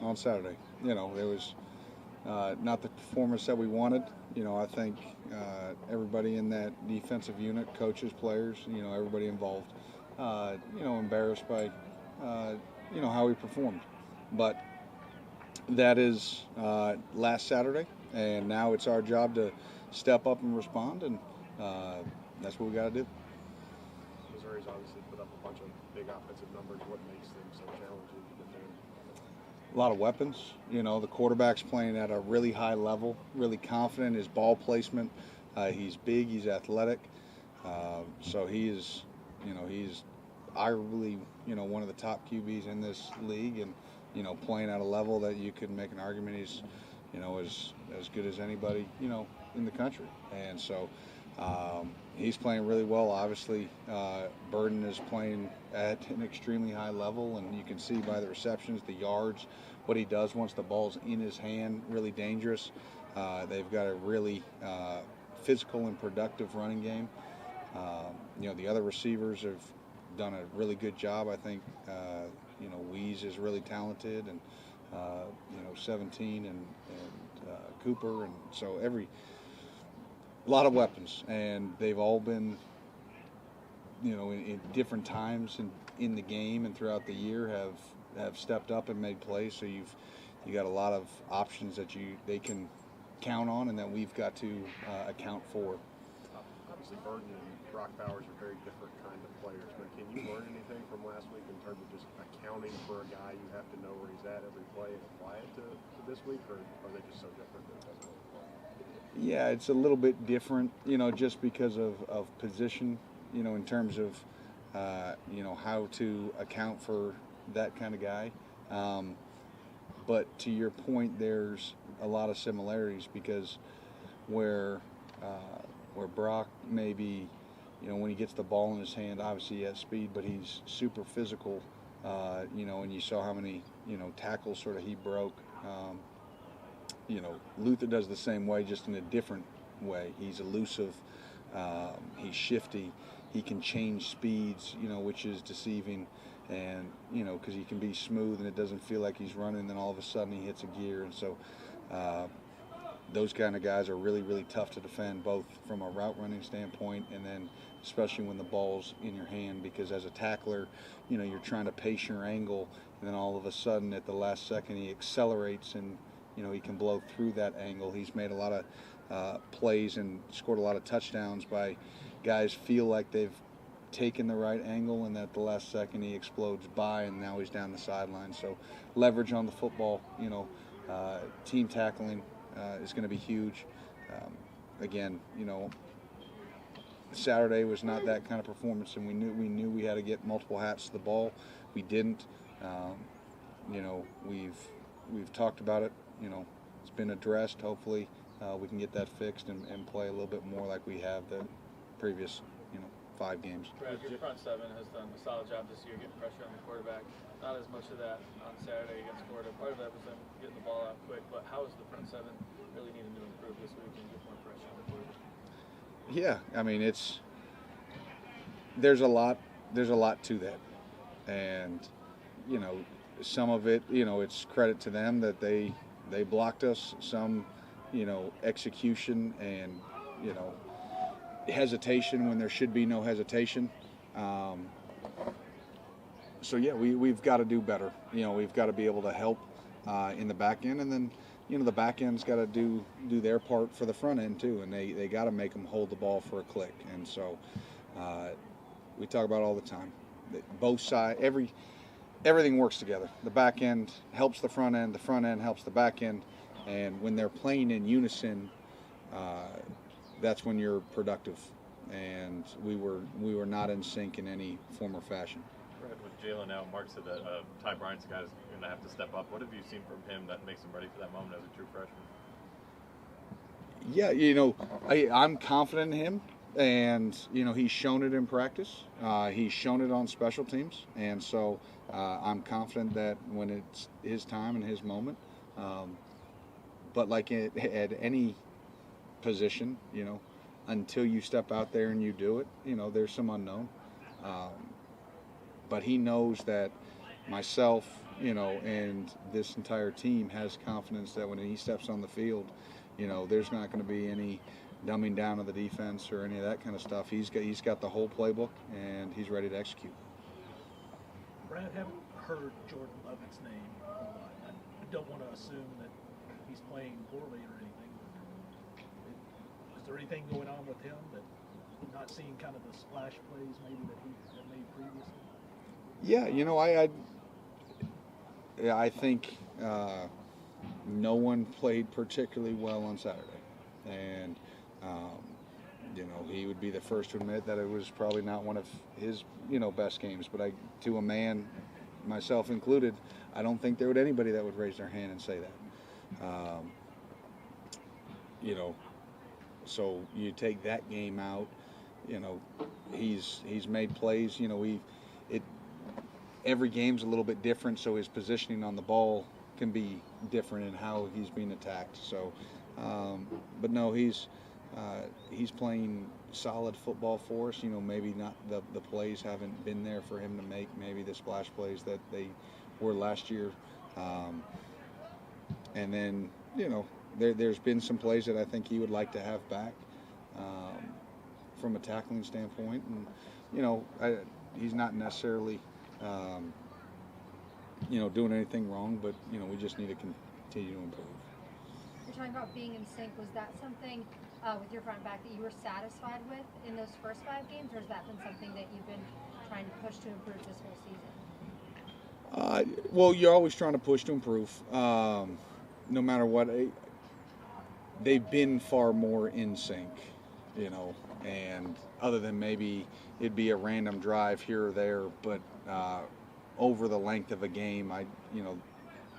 on Saturday. There was not the performance that we wanted. I think everybody in that defensive unit, coaches, players, everybody involved, embarrassed by, how we performed. But that is last Saturday, and now it's our job to step up and respond, and that's what we got to do. Missouri's obviously put up a bunch of big offensive numbers. What makes them so challenging to defend? A lot of weapons. The quarterback's playing at a really high level, really confident in his ball placement. He's big, he's athletic. So he's arguably, one of the top QBs in this league, and, playing at a level that you could make an argument he's, as good as anybody, in the country. And so he's playing really well. Obviously, Burden is playing at an extremely high level, and you can see by the receptions, the yards, what he does once the ball's in his hand, really dangerous. They've got a really physical and productive running game. The other receivers have done a really good job. I think, Weeze is really talented, and, 17 and Cooper. And so a lot of weapons, and they've all been, in different times in the game and throughout the year have stepped up and made plays. So you got a lot of options that they can count on, and that we've got to account for. Obviously, Burden and Brock Bowers are very different kind of players, but can you learn anything from last week in terms of just accounting for a guy? You have to know where he's at every play and apply it to this week, or are they just so different that it doesn't really apply? Yeah, it's a little bit different, just because of position, in terms of, how to account for that kind of guy. But to your point, there's a lot of similarities, because where Brock maybe, when he gets the ball in his hand, obviously he has speed, but he's super physical, and you saw how many, tackles sort of he broke. Luther does the same way, just in a different way. He's elusive, he's shifty, he can change speeds, which is deceiving, and, because he can be smooth and it doesn't feel like he's running, then all of a sudden he hits a gear. And so those kind of guys are really, really tough to defend, both from a route running standpoint, and then especially when the ball's in your hand, because as a tackler, you're trying to pace your angle, and then all of a sudden at the last second he accelerates, and he can blow through that angle. He's made a lot of plays and scored a lot of touchdowns by guys feel like they've taken the right angle, and at the last second he explodes by, and now he's down the sideline. So leverage on the football, team tackling is going to be huge. Again, Saturday was not that kind of performance, and we knew we had to get multiple hats to the ball. We didn't. We've talked about it. It's been addressed. Hopefully we can get that fixed and play a little bit more like we have the previous 5 games. Brad, your front seven has done a solid job this year getting pressure on the quarterback. Not as much of that on Saturday against Florida. Part of that was them getting the ball out quick, but how is the front seven really needing to improve this week and get more pressure on the quarterback? Yeah, I mean, there's a lot to that, and some of it, it's credit to them that they blocked us. Some, execution and hesitation when there should be no hesitation. So yeah, we've got to do better. We've got to be able to help in the back end, and then the back end's got to do their part for the front end too, and they got to make them hold the ball for a click. And so we talk about it all the time. Both sides, everything works together. The back end helps the front end helps the back end, and when they're playing in unison, that's when you're productive. And we were not in sync in any form or fashion. Right, with Jalen out, Mark said that Ty Bryant's the guy that's going to have to step up. What have you seen from him that makes him ready for that moment as a true freshman? Yeah, I'm confident in him, and he's shown it in practice. He's shown it on special teams, and so I'm confident that when it's his time and his moment. But like at any position, until you step out there and you do it, there's some unknown. But he knows that myself, and this entire team has confidence that when he steps on the field, there's not going to be any dumbing down of the defense or any of that kind of stuff. He's got the whole playbook, and he's ready to execute. Brad, haven't heard Jordan Lovett's name a whole lot. I don't want to assume that he's playing poorly or anything. Is there anything going on with him that not seeing kind of the splash plays maybe that he had made previously? Yeah, I think no one played particularly well on Saturday, and he would be the first to admit that it was probably not one of his best games. But to a man, myself included, I don't think there would anybody that would raise their hand and say that. So you take that game out, he's made plays. Every game's a little bit different, so his positioning on the ball can be different in how he's being attacked. So, but no, he's playing solid football for us. Maybe not the plays haven't been there for him to make. Maybe the splash plays that they were last year. And then there's been some plays that I think he would like to have back from a tackling standpoint, and he's not necessarily doing anything wrong, but we just need to continue to improve. You're talking about being in sync. Was that something with your front back that you were satisfied with in those first 5 games, or has that been something that you've been trying to push to improve this whole season? Well, you're always trying to push to improve. No matter what, they've been far more in sync, and other than maybe it'd be a random drive here or there, but over the length of a game,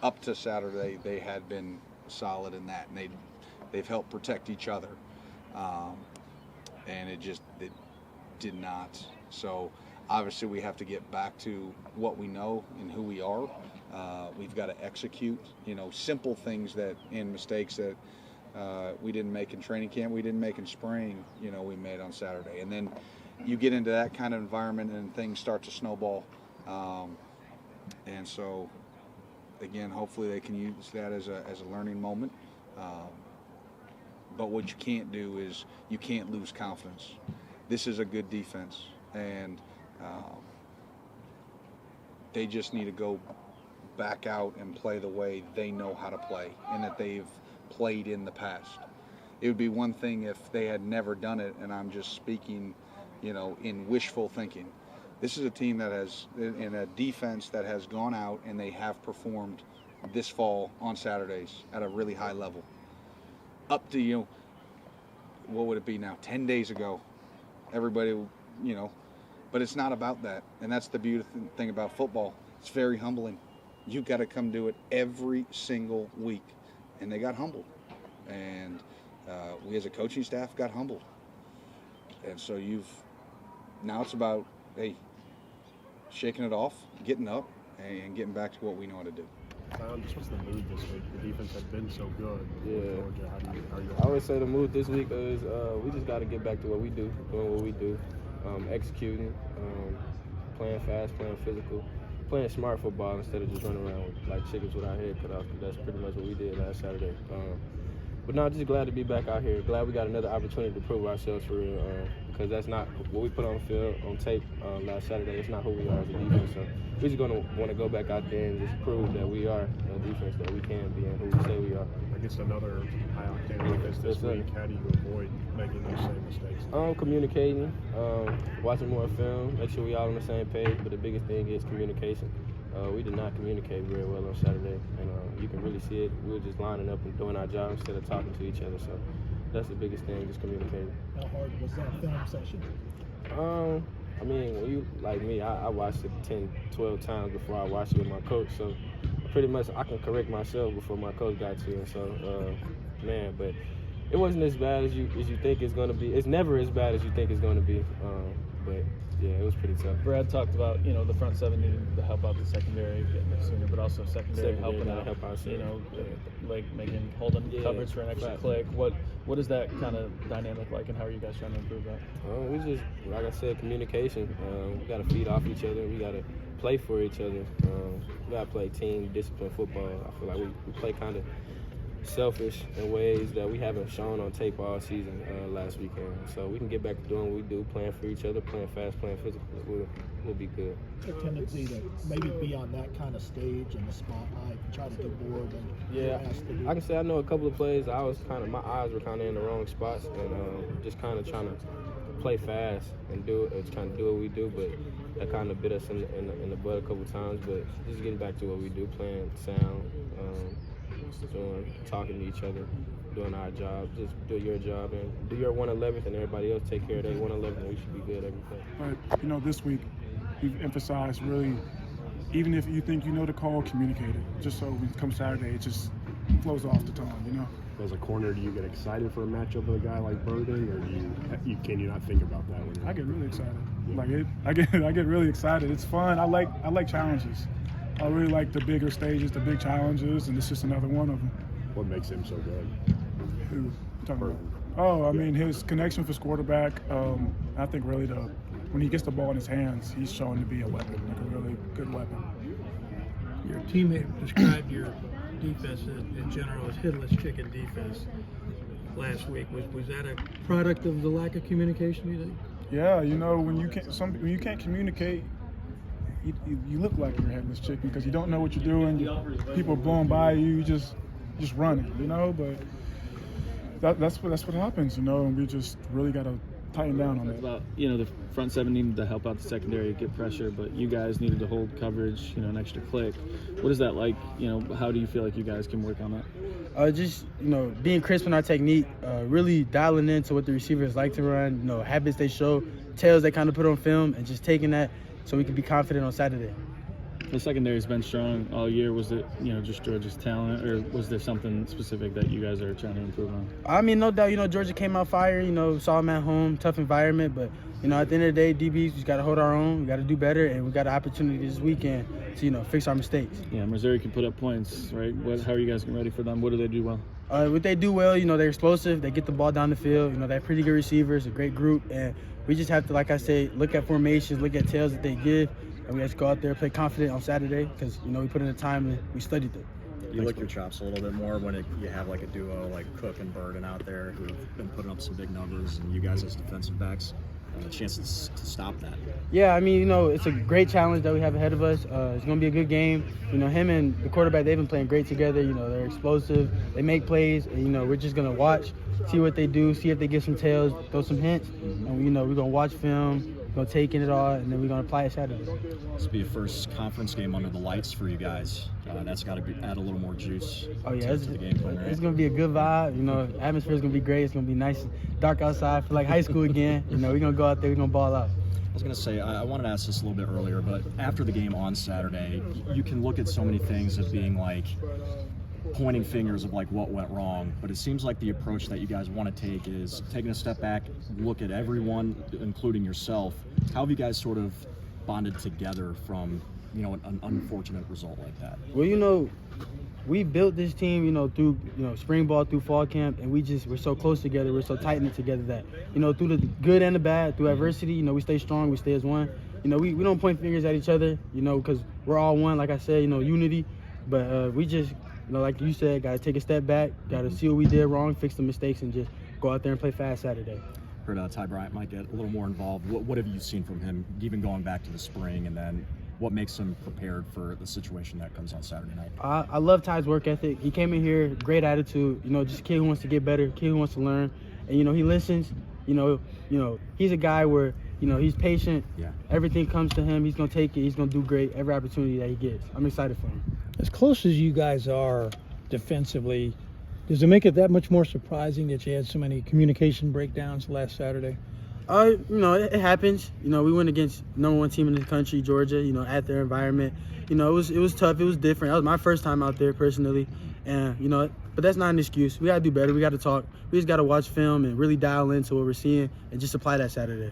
up to Saturday, they had been solid in that, and they've helped protect each other, and it did not. So obviously we have to get back to what we know and who we are. We've got to execute, simple things and mistakes that we didn't make in training camp, we didn't make in spring, we made on Saturday. And then you get into that kind of environment and things start to snowball. And so, again, hopefully they can use that as a learning moment. But what you can't do is you can't lose confidence. This is a good defense, and they just need to go back out and play the way they know how to play and that they've played in the past. It would be one thing if they had never done it, and I'm just speaking, in wishful thinking. This is a team that has, in a defense that has gone out and they have performed this fall on Saturdays at a really high level. Up to, what would it be now, 10 days ago, everybody, but it's not about that. And that's the beautiful thing about football. It's very humbling. You got to come do it every single week. And they got humbled. And we as a coaching staff got humbled. And so now it's about, hey, shaking it off, getting up, and getting back to what we know how to do. Just what's the mood this week? The defense has been so good. Yeah. Georgia. How you I would say the mood this week is we just got to get back to what we do, doing what we do, executing, playing fast, playing physical, playing smart football instead of just running around like chickens with our head cut off, because that's pretty much what we did last Saturday. But no, just glad to be back out here. Glad we got another opportunity to prove ourselves for real, because that's not what we put on the field, on tape last Saturday. It's not who we are as a defense. So we're just going to want to go back out there and just prove that we are a defense that we can be and who we say we are. Against another high-octane defense this week, how do you avoid making those same mistakes? Communicating, watching more film, make sure we all on the same page. But the biggest thing is communication. We did not communicate very well on Saturday, and you can really see it. We were just lining up and doing our job instead of talking to each other. So that's the biggest thing, just communicating. How hard was that film session? I mean, when you, like me, I watched it 10, 12 times before I watched it with my coach. So pretty much I can correct myself before my coach got to. And so, but it wasn't as bad as you think it's going to be. It's never as bad as you think it's going to be. But it was pretty tough. Brad talked about, the front seven needing to help out the secondary, getting there sooner, but also secondary helping out, help out sooner. like holding coverage for an extra right. click. What is that kind of dynamic like, and how are you guys trying to improve that? We just, like I said, communication. We got to feed off each other. We got to play for each other. We got to play team discipline football. I feel like we play kind of selfish in ways that we haven't shown on tape all season last weekend. So we can get back to doing what we do, playing for each other, playing fast, playing physical. We'll be good. A tendency to maybe be on that kind of stage in the spotlight and try to do more than you're asked to do. I can say I know a couple of plays. My eyes were kind of in the wrong spots, and just kind of trying to play fast and trying to do what we do, but that kind of bit us in the butt a couple times. But just getting back to what we do, playing sound, talking to each other, doing our job. Just do your job and do your 111th, and everybody else take care of their 111th, and we should be good every play. But this week we've emphasized really, even if you think you know the call, communicate it. Just so when it comes Saturday, it just flows off the tongue, As a corner, do you get excited for a matchup with a guy like Burden, or can you not think about that when you're I get really excited. Yeah. I get really excited. It's fun. I like challenges. I really like the bigger stages, the big challenges, and this is another one of them. What makes him so good? Who you talking about? Oh, I mean, his connection with his quarterback. I think really when he gets the ball in his hands, he's shown to be a weapon, like a really good weapon. Your teammate described your defense in general as hitless chicken defense last week. Was that a product of the lack of communication, you think? Yeah, when you can't communicate, you look like you're a headless chicken because you don't know what you're doing. People are blowing by you, just running, But that's what happens, and we just really got to tighten down on that. About the front seven needed to help out the secondary, get pressure, but you guys needed to hold coverage, an extra click. What is that like? How do you feel like you guys can work on that? Just being crisp in our technique, really dialing into what the receivers like to run, habits they show, tails they kind of put on film, and just taking that so we can be confident on Saturday. The secondary's been strong all year. Was it, just Georgia's talent, or was there something specific that you guys are trying to improve on? I mean, no doubt, Georgia came out fire, saw them at home, tough environment, but, at the end of the day, DBs, we just got to hold our own, we got to do better, and we got an opportunity this weekend to, fix our mistakes. Yeah, Missouri can put up points, right? How are you guys getting ready for them? What do they do well? What they do well, they're explosive, they get the ball down the field, they have pretty good receivers, a great group, and we just have to, like I say, look at formations, look at tails that they give, and we have to go out there, play confident on Saturday because, we put in the time and we studied it. You lick your chops a little bit more when you have like a duo like Cook and Burden out there who've been putting up some big numbers, and you guys as defensive backs have a chance to stop that. Yeah, I mean, it's a great challenge that we have ahead of us. It's going to be a good game. Him and the quarterback, they've been playing great together. They're explosive. They make plays, and, we're just going to watch, see what they do, see if they get some tails, throw some hints. And, we're going to watch film, we're going to take in it all, and then we're going to apply it Saturday. This will be a first conference game under the lights for you guys. That's got to add a little more juice to the game plan, right? It's going to be a good vibe. The atmosphere is going to be great. It's going to be nice and dark outside. Feel like high school again. We're going to go out there. We're going to ball out. I was going to say, I wanted to ask this a little bit earlier, but after the game on Saturday, you can look at so many things as being like pointing fingers of like what went wrong, but it seems like the approach that you guys want to take is taking a step back, look at everyone, including yourself. How have you guys sort of bonded together from an unfortunate result like that? Well, we built this team, through spring ball, through fall camp, and we're so close together, we're so tight knit together that through the good and the bad, through adversity, we stay strong, we stay as one. We don't point fingers at each other, because we're all one, like I said, unity. But we just, like you said, got to take a step back, got to see what we did wrong, fix the mistakes, and just go out there and play fast Saturday. Heard Ty Bryant might get a little more involved. What have you seen from him, even going back to the spring, and then what makes him prepared for the situation that comes on Saturday night? I love Ty's work ethic. He came in here, great attitude, just a kid who wants to get better, a kid who wants to learn, and he listens. He's a guy where he's patient. Yeah. Everything comes to him. He's gonna take it. He's gonna do great every opportunity that he gets. I'm excited for him. As close as you guys are defensively, does it make it that much more surprising that you had so many communication breakdowns last Saturday? It happens. We went against #1 team in the country, Georgia. At their environment. It was tough. It was different. That was my first time out there personally, and but that's not an excuse. We gotta do better. We gotta talk. We just gotta watch film and really dial into what we're seeing and just apply that Saturday.